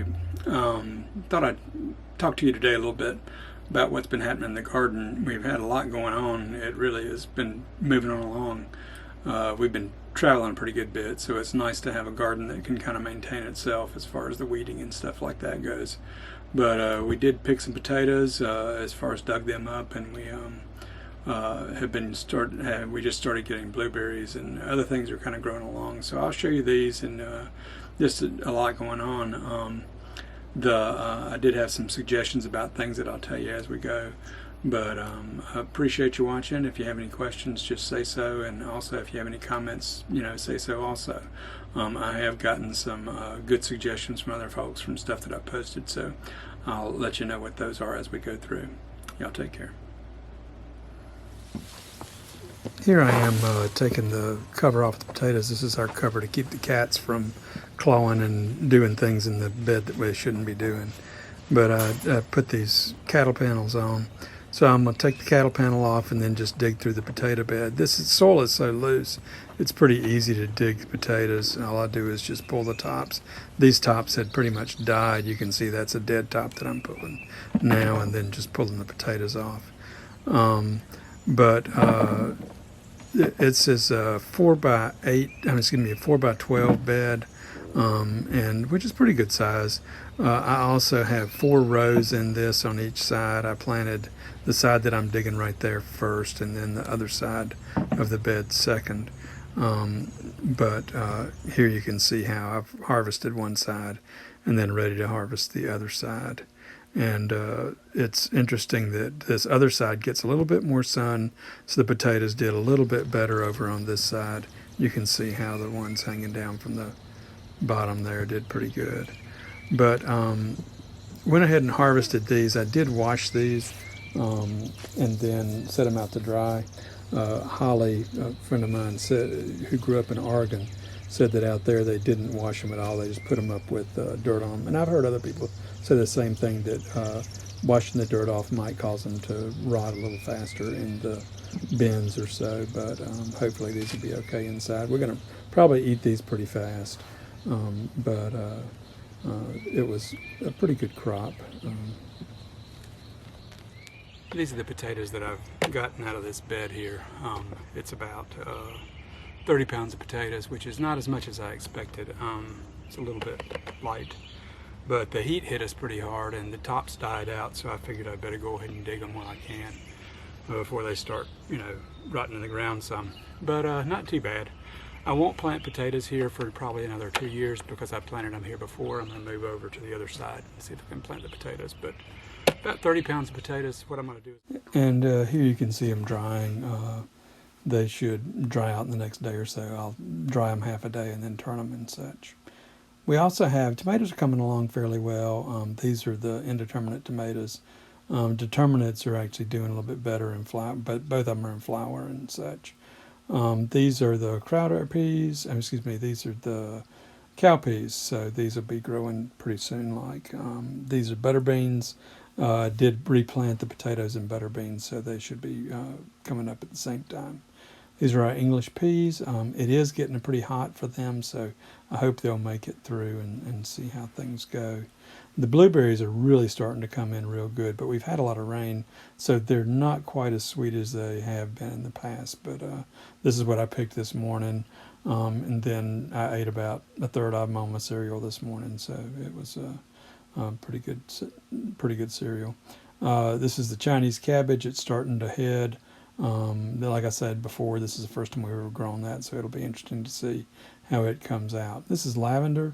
YouTube. Thought I'd talk to you today a little bit about what's been happening in the garden. We've had a lot going on. It really has been moving on along. We've been traveling a pretty good bit, so it's nice to have a garden that can kind of maintain itself as far as the weeding and stuff like that goes. But we did pick some potatoes as far as dug them up, and we we just started getting blueberries, and other things are kind of growing along. So I'll show you these, and just a lot going on. I did have some suggestions about things that I'll tell you as we go. But I appreciate you watching. If you have any questions, just say so, and also if you have any comments, say so also. I have gotten some good suggestions from other folks from stuff that I posted, so I'll let you know what those are as we go through. Y'all take care. Here I am taking the cover off the potatoes. This is our cover to keep the cats from clawing and doing things in the bed that we shouldn't be doing. But I put these cattle panels on. So I'm going to take the cattle panel off and then just dig through the potato bed. Soil is so loose, it's pretty easy to dig the potatoes. All I do is just pull the tops. These tops had pretty much died. You can see that's a dead top that I'm pulling now, and then just pulling the potatoes off. It's a 4x12 bed, and which is pretty good size. I also have 4 rows in this on each side. I planted the side that I'm digging right there first, and then the other side of the bed second. Here you can see how I've harvested one side and then ready to harvest the other side. And it's interesting that this other side gets a little bit more sun, so the potatoes did a little bit better over on this side. You can see how the ones hanging down from the bottom there did pretty good. But went ahead and harvested these. I did wash these and then set them out to dry. Holly, a friend of mine who grew up in Oregon, said that out there they didn't wash them at all. They just put them up with dirt on them. And I've heard other people say the same thing, that washing the dirt off might cause them to rot a little faster in the bins or so. But hopefully these will be okay inside. We're going to probably eat these pretty fast. It was a pretty good crop. These are the potatoes that I've gotten out of this bed here. It's about 30 pounds of potatoes, which is not as much as I expected. It's a little bit light, but the heat hit us pretty hard and the tops died out, so I figured I'd better go ahead and dig them while I can before they start, rotting in the ground some. But not too bad. I won't plant potatoes here for probably another 2 years because I planted them here before. I'm going to move over to the other side and see if I can plant the potatoes. But about 30 pounds of potatoes, what I'm going to do. And here you can see them drying. They should dry out in the next day or so. I'll dry them half a day and then turn them and such. We also have tomatoes are coming along fairly well. These are the indeterminate tomatoes. Determinates are actually doing a little bit better in flower, but both of them are in flower and such. These are the Crowder peas. These are the cow peas. So these will be growing pretty soon. These are butter beans. Did replant the potatoes and butter beans, so they should be coming up at the same time. These are our English peas. It is getting pretty hot for them, so I hope they'll make it through and see how things go. The blueberries are really starting to come in real good, but we've had a lot of rain, so they're not quite as sweet as they have been in the past. But this is what I picked this morning, and then I ate about a third of them on my cereal this morning, so it was pretty good cereal. This is the Chinese cabbage. It's starting to head. Like I said before, this is the first time we've ever grown that, so it'll be interesting to see how it comes out. This is lavender.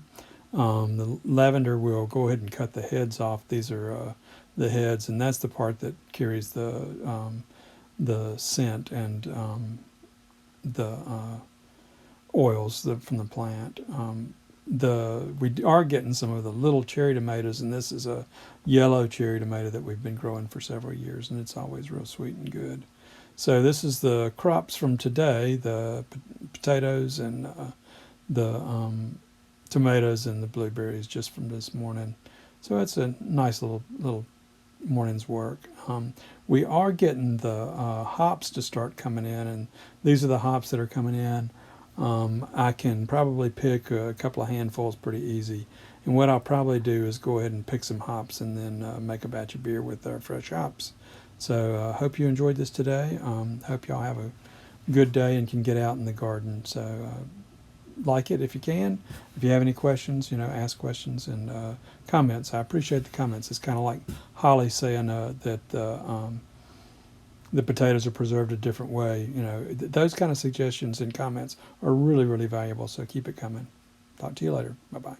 The lavender, we'll go ahead and cut the heads off. These are the heads, and that's the part that carries the scent and the oils from the plant. We are getting some of the little cherry tomatoes, and this is a yellow cherry tomato that we've been growing for several years, and it's always real sweet and good. So this is the crops from today, the potatoes and the tomatoes and the blueberries just from this morning. So it's a nice little morning's work. We are getting the hops to start coming in, and these are the hops that are coming in. I can probably pick a couple of handfuls pretty easy And what I'll probably do is go ahead and pick some hops and then make a batch of beer with our fresh hops. So hope you enjoyed this today. Hope y'all have a good day and can get out in the garden. So like it if you can. If you have any questions, ask questions and comments. I appreciate the comments. It's kind of like Holly saying that the potatoes are preserved a different way. Those kind of suggestions and comments are really, really valuable. So keep it coming. Talk to you later. Bye-bye.